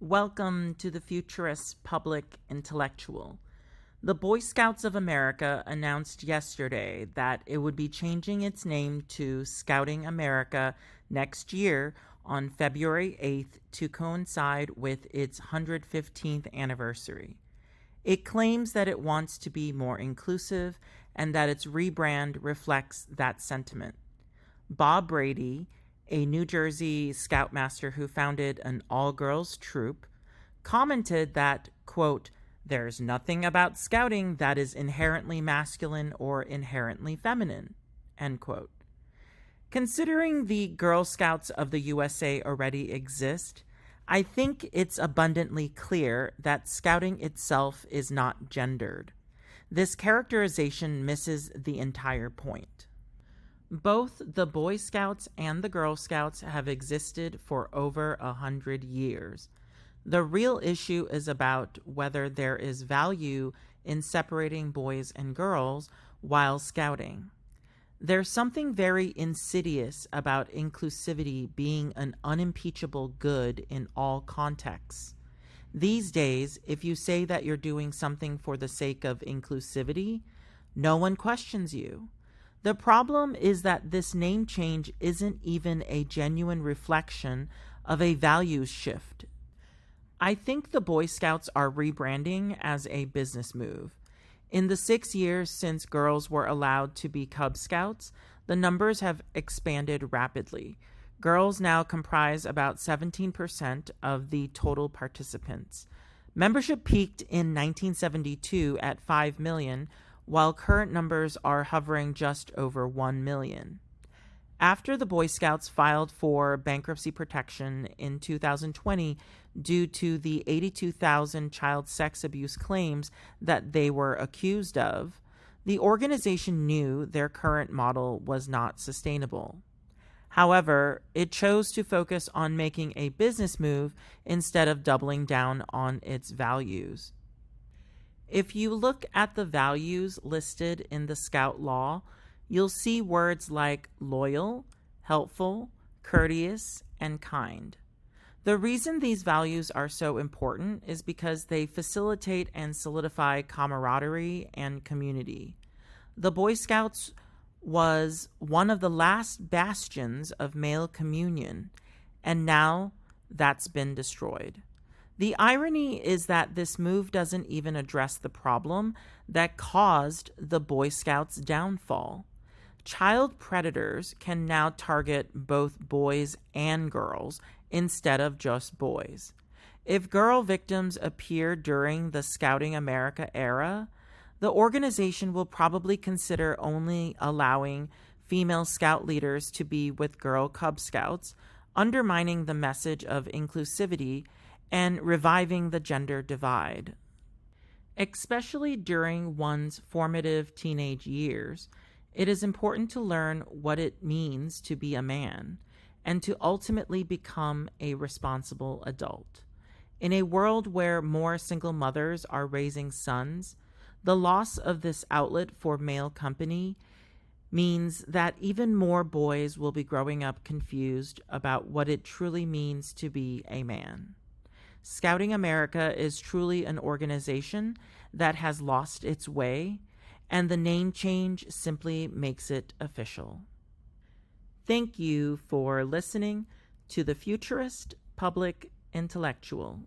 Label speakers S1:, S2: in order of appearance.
S1: Welcome to the Futurist Public Intellectual. The Boy Scouts of America announced yesterday that it would be changing its name to Scouting America next year on February 8th to coincide with its 115th anniversary. It claims that it wants to be more inclusive and that its rebrand reflects that sentiment. Bob Brady, a New Jersey scoutmaster who founded an all-girls troop, commented that, quote, "There's nothing about scouting that is inherently masculine or inherently feminine," end quote. Considering the Girl Scouts of the USA already exist, I think it's abundantly clear that scouting itself is not gendered. This characterization misses the entire point. Both the Boy Scouts and the Girl Scouts have existed for over 100 years. The real issue is about whether there is value in separating boys and girls while scouting. There's something very insidious about inclusivity being an unimpeachable good in all contexts. These days, if you say that you're doing something for the sake of inclusivity, no one questions you. The problem is that this name change isn't even a genuine reflection of a values shift. I think the Boy Scouts are rebranding as a business move. In the 6 years since girls were allowed to be Cub Scouts, the numbers have expanded rapidly. Girls now comprise about 17% of the total participants. Membership peaked in 1972 at 5 million, while current numbers are hovering just over 1 million. After the Boy Scouts filed for bankruptcy protection in 2020 due to the 82,000 child sex abuse claims that they were accused of, the organization knew their current model was not sustainable. However, it chose to focus on making a business move instead of doubling down on its values. If you look at the values listed in the Scout Law, you'll see words like loyal, helpful, courteous, and kind. The reason these values are so important is because they facilitate and solidify camaraderie and community. The Boy Scouts was one of the last bastions of male communion, and now that's been destroyed. The irony is that this move doesn't even address the problem that caused the Boy Scouts' downfall. Child predators can now target both boys and girls instead of just boys. If girl victims appear during the Scouting America era, the organization will probably consider only allowing female scout leaders to be with girl Cub Scouts, undermining the message of inclusivity and reviving the gender divide. Especially during one's formative teenage years, it is important to learn what it means to be a man and to ultimately become a responsible adult. In a world where more single mothers are raising sons, the loss of this outlet for male company means that even more boys will be growing up confused about what it truly means to be a man. Scouting America is truly an organization that has lost its way, and the name change simply makes it official. Thank you for listening to the Futurist Public Intellectual.